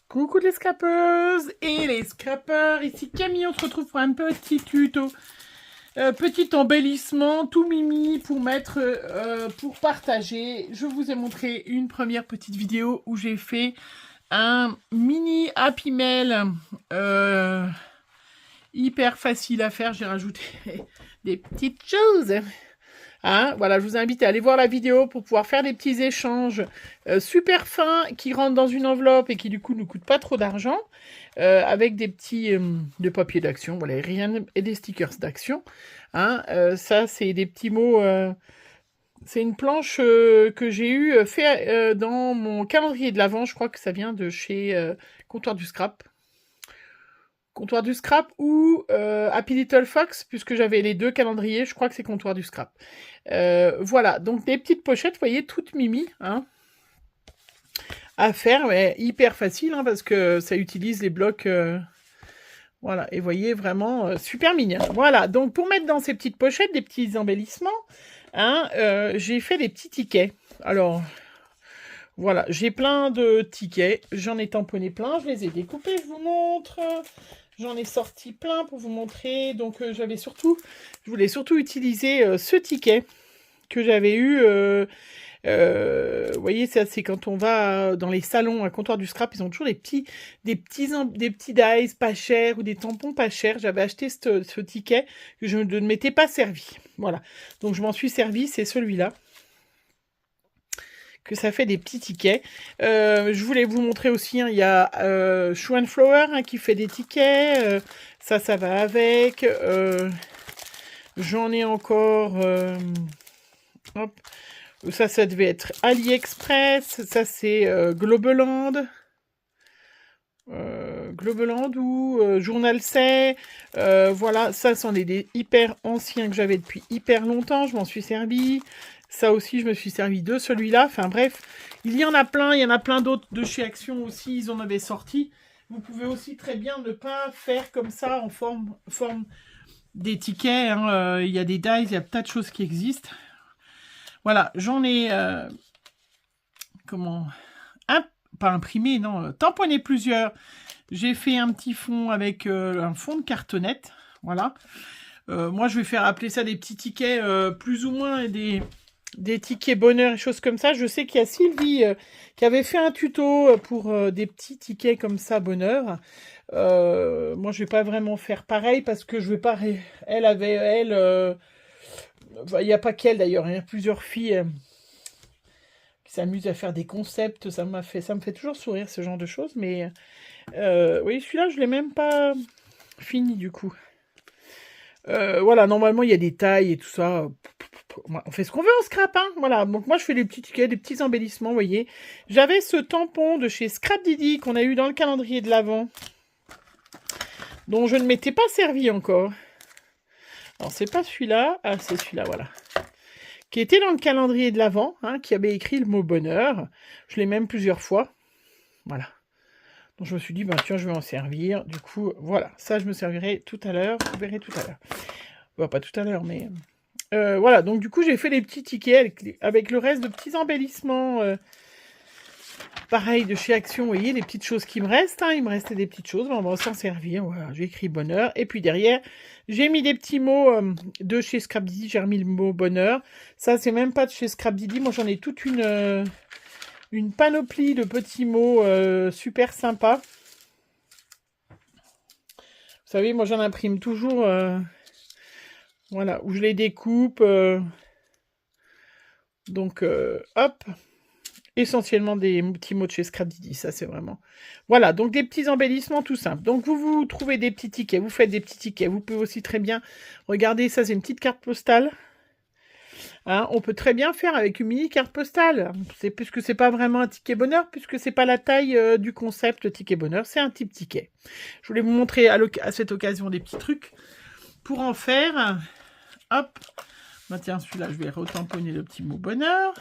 Coucou les scrapeuses et les scrapeurs, ici Camille, on se retrouve pour un petit tuto, petit embellissement tout mimi pour mettre, pour partager. Je vous ai montré une première petite vidéo où j'ai fait un mini Happy Mail hyper facile à faire, j'ai rajouté des petites choses. Hein, voilà, je vous invite à aller voir la vidéo pour pouvoir faire des petits échanges super fins qui rentrent dans une enveloppe et qui du coup ne coûtent pas trop d'argent avec des petits de papier d'action, voilà, rien et des stickers d'action. Hein, ça, c'est des petits mots. C'est une planche que j'ai eu fait dans mon calendrier de l'Avent. Je crois que ça vient de chez Comptoir du Scrap. Comptoir du Scrap ou Happy Little Fox, puisque j'avais les deux calendriers, je crois que c'est Comptoir du Scrap. Voilà, donc des petites pochettes, vous voyez, toutes mimi, hein, à faire, mais hyper facile, hein, parce que ça utilise les blocs, voilà, et vous voyez, vraiment super mignon. Voilà, donc pour mettre dans ces petites pochettes des petits embellissements, hein, j'ai fait des petits tickets. Alors, voilà, j'ai plein de tickets, j'en ai tamponné plein, je les ai découpés, je vous montre. J'en ai sorti plein pour vous montrer. Donc, je voulais surtout utiliser ce ticket que j'avais eu. Vous voyez, ça, c'est quand on va dans les salons à Comptoir du Scrap, ils ont toujours des petits dies pas chers ou des tampons pas chers. J'avais acheté ce ticket que je ne m'étais pas servi. Voilà. Donc, je m'en suis servi, c'est celui-là. Que ça fait des petits tickets. Je voulais vous montrer aussi, hein, il y a Shoe and Flower hein, qui fait des tickets. Ça va avec. J'en ai encore. Hop. Ça devait être AliExpress. Ça, c'est Globeland. Globeland ou Journal C. Voilà, ça, c'en est des hyper anciens que j'avais depuis hyper longtemps. Je m'en suis servi. Ça aussi, je me suis servi de celui-là. Enfin bref, il y en a plein d'autres de chez Action aussi, ils en avaient sorti. Vous pouvez aussi très bien ne pas faire comme ça en forme des tickets. Hein. Il y a des dies, il y a tas de choses qui existent. Voilà, j'en ai... pas imprimé, non, tamponné plusieurs. J'ai fait un petit fond avec un fond de cartonnette. Voilà. Moi, je vais faire appeler ça des petits tickets plus ou moins des tickets bonheur et choses comme ça. Je sais qu'il y a Sylvie qui avait fait un tuto pour des petits tickets comme ça bonheur. Moi, je vais pas vraiment faire pareil parce que je vais pas... il n'y a pas qu'elle d'ailleurs, il y a plusieurs filles qui s'amusent à faire des concepts. Ça me fait toujours sourire ce genre de choses. Mais oui, celui-là, je l'ai même pas fini du coup. Voilà, normalement, il y a des tailles et tout ça. On fait ce qu'on veut en scrap, hein. Voilà, donc moi, je fais des petits tickets, des petits embellissements, vous voyez. J'avais ce tampon de chez Scrap Didi qu'on a eu dans le calendrier de l'Avent, dont je ne m'étais pas servi encore. Alors, c'est pas celui-là. Ah, c'est celui-là, voilà. Qui était dans le calendrier de l'Avent, hein, qui avait écrit le mot bonheur. Je l'ai même plusieurs fois. Voilà. Donc je me suis dit, ben tiens, je vais en servir. Du coup, voilà. Ça, je me servirai tout à l'heure. Vous verrez tout à l'heure. Bon, pas tout à l'heure, mais... voilà, donc du coup, j'ai fait des petits tickets avec le reste de petits embellissements. Pareil, de chez Action, vous voyez, les petites choses qui me restent. Hein, il me restait des petites choses, mais on va s'en servir. Voilà, j'ai écrit bonheur. Et puis derrière, j'ai mis des petits mots de chez Scrap Didi. J'ai remis le mot bonheur. Ça, c'est même pas de chez Scrap Didi. Moi, j'en ai toute une panoplie de petits mots super sympas. Vous savez, moi, j'en imprime toujours... voilà, où je les découpe. Donc, hop. Essentiellement des petits mots de chez Scrap Didi, ça c'est vraiment... Voilà, donc des petits embellissements tout simples. Donc vous trouvez des petits tickets, vous faites des petits tickets. Vous pouvez aussi très bien... Regardez, ça c'est une petite carte postale. Hein, on peut très bien faire avec une mini carte postale. Puisque c'est pas vraiment un ticket bonheur, puisque c'est pas la taille du concept ticket bonheur, c'est un type ticket. Je voulais vous montrer à cette occasion des petits trucs pour en faire. Hop. Bah, tiens, celui-là, je vais retamponner le petit mot bonheur.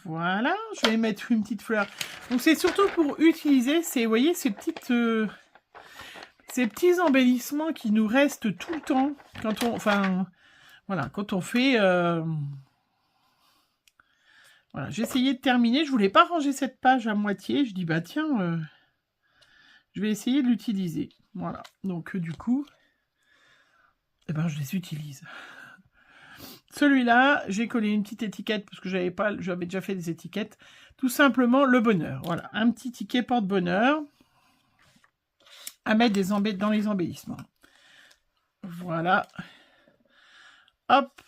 Voilà, je vais mettre une petite fleur. Donc c'est surtout pour utiliser vous voyez, ces petits embellissements qui nous restent tout le temps quand on, enfin, voilà, quand on fait Voilà, j'ai essayé de terminer. Je voulais pas ranger cette page à moitié. Je dis, bah tiens, je vais essayer de l'utiliser. Voilà, donc du coup, eh ben, je les utilise. Celui-là, j'ai collé une petite étiquette parce que j'avais déjà fait des étiquettes. Tout simplement, le bonheur. Voilà, un petit ticket porte-bonheur à mettre dans les embellissements. Voilà. Hop.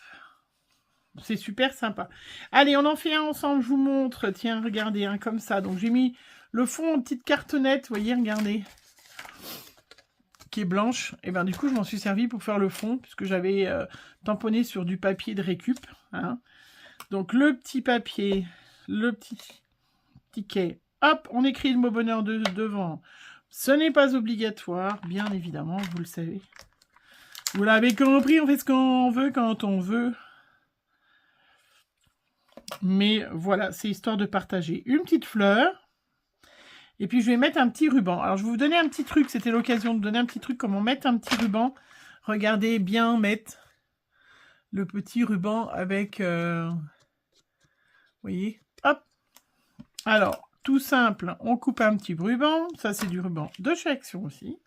C'est super sympa. Allez, on en fait un ensemble, je vous montre. Tiens, regardez, un comme ça. Donc, j'ai mis le fond en petite cartonnette, vous voyez, regardez. Qui est blanche. Et bien, du coup, je m'en suis servi pour faire le fond, puisque j'avais tamponné sur du papier de récup. Hein. Donc, le petit papier, le petit ticket. Hop, on écrit le mot bonheur devant. Ce n'est pas obligatoire, bien évidemment, vous le savez. Vous l'avez compris, on fait ce qu'on veut quand on veut. Mais voilà, c'est histoire de partager. Une petite fleur. Et puis, je vais mettre un petit ruban. Alors, je vais vous donner un petit truc. C'était l'occasion de donner un petit truc. Comment mettre un petit ruban. Regardez bien mettre le petit ruban avec... vous voyez. Hop. Alors, tout simple. On coupe un petit ruban. Ça, c'est du ruban de chez Action aussi.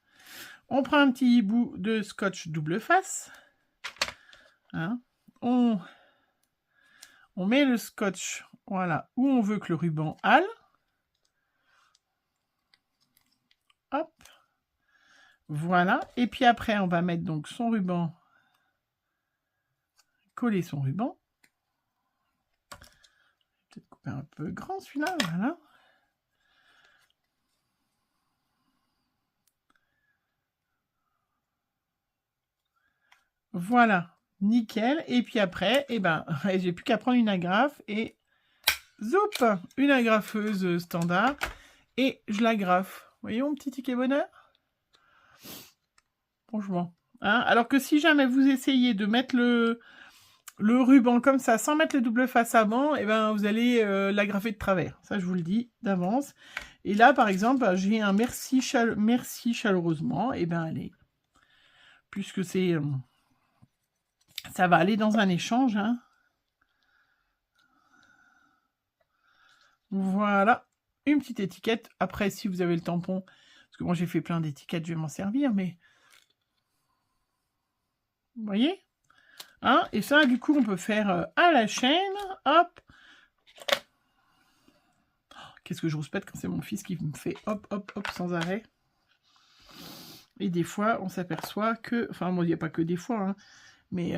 On prend un petit bout de scotch double face. Hein. On met le scotch, voilà, où on veut que le ruban aille. Hop. Voilà. Et puis après, on va mettre donc son ruban. Coller son ruban. Peut-être couper un peu grand celui-là, voilà. Voilà. Nickel. Et puis après, eh ben, j'ai plus qu'à prendre une agrafe et zoup, une agrafeuse standard et je l'agrafe. Vous voyez mon petit ticket bonheur? Franchement. Hein, alors que si jamais vous essayez de mettre le ruban comme ça, sans mettre le double face avant, eh ben, vous allez l'agrafer de travers. Ça, je vous le dis d'avance. Et là, par exemple, j'ai un merci chaleureusement. Et ben, allez. Puisque c'est... ça va aller dans un échange. Hein. Voilà. Une petite étiquette. Après, si vous avez le tampon, parce que moi, j'ai fait plein d'étiquettes, je vais m'en servir, mais... Vous voyez? Hein? Et ça, du coup, on peut faire à la chaîne. Hop. Qu'est-ce que je rouspète quand c'est mon fils qui me fait hop, hop, hop sans arrêt. Et des fois, on s'aperçoit que... Enfin, moi, il n'y a pas que des fois, hein, mais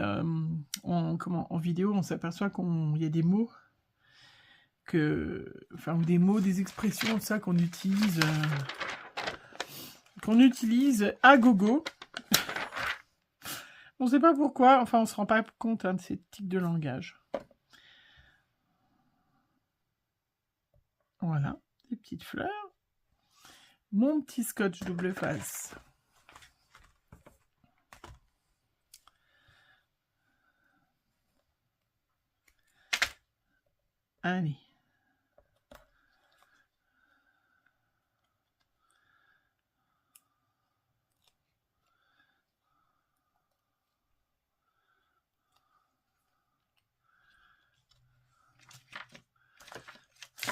en vidéo, on s'aperçoit qu'il y a des mots enfin, ou des mots, des expressions, ça qu'on utilise à gogo. On ne sait pas pourquoi, enfin, on ne se rend pas compte de ces tics de langage. Voilà, des petites fleurs. Mon petit scotch double face. Allez.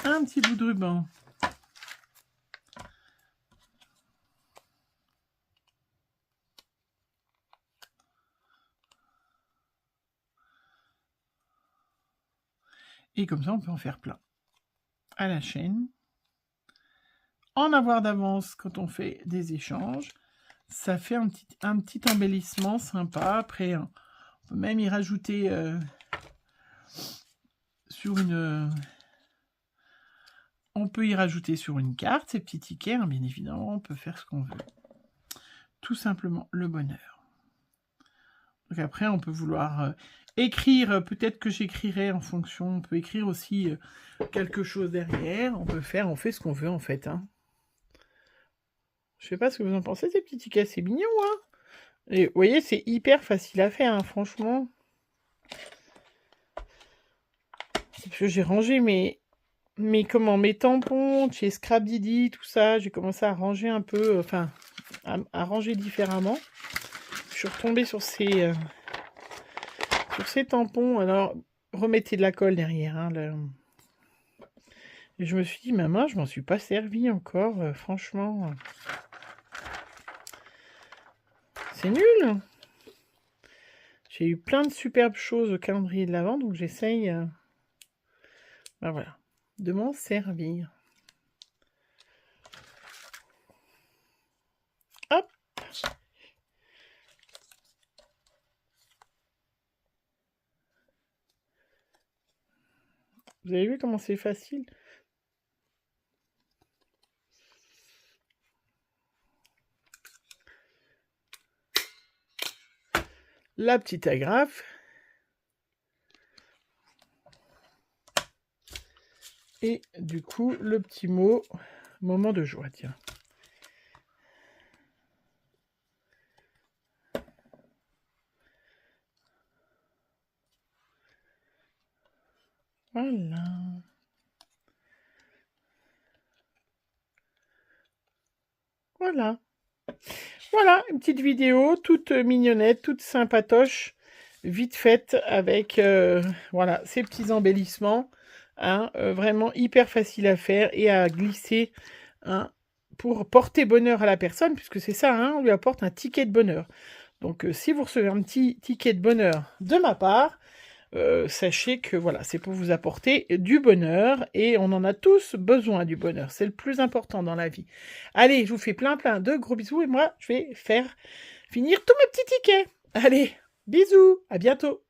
Un petit bout de ruban. Et comme ça, on peut en faire plein. À la chaîne. En avoir d'avance quand on fait des échanges. Ça fait un petit embellissement sympa. Après, on peut même y rajouter sur une... on peut y rajouter sur une carte ces petits tickets. Hein, bien évidemment, on peut faire ce qu'on veut. Tout simplement, le bonheur. Donc après, on peut vouloir écrire. Peut-être que j'écrirai en fonction. On peut écrire aussi quelque chose derrière. On fait ce qu'on veut en fait. Hein. Je sais pas ce que vous en pensez, ces petits tickets. C'est mignon, hein. Et vous voyez, c'est hyper facile à faire, hein, franchement. C'est parce que j'ai rangé mes tampons chez Scrap Didi, tout ça. J'ai commencé à ranger un peu, enfin, à ranger différemment. Je suis retombée sur ces tampons. Alors, remettez de la colle derrière, hein, Et je me suis dit, maman, je m'en suis pas servi encore, franchement. C'est nul. J'ai eu plein de superbes choses au calendrier de l'Avent, donc j'essaye, ben voilà, de m'en servir. Hop. Vous avez vu comment c'est facile? La petite agrafe. Et du coup, le petit mot, moment de joie, tiens. Voilà. Voilà. Voilà, une petite vidéo toute mignonnette, toute sympatoche, vite faite avec voilà, ces petits embellissements. Hein, vraiment hyper facile à faire et à glisser hein, pour porter bonheur à la personne, puisque c'est ça, hein, on lui apporte un ticket de bonheur. Donc si vous recevez un petit ticket de bonheur de ma part, sachez que voilà, c'est pour vous apporter du bonheur et on en a tous besoin du bonheur. C'est le plus important dans la vie. Allez, je vous fais plein de gros bisous et moi, je vais finir tous mes petits tickets. Allez, bisous, à bientôt.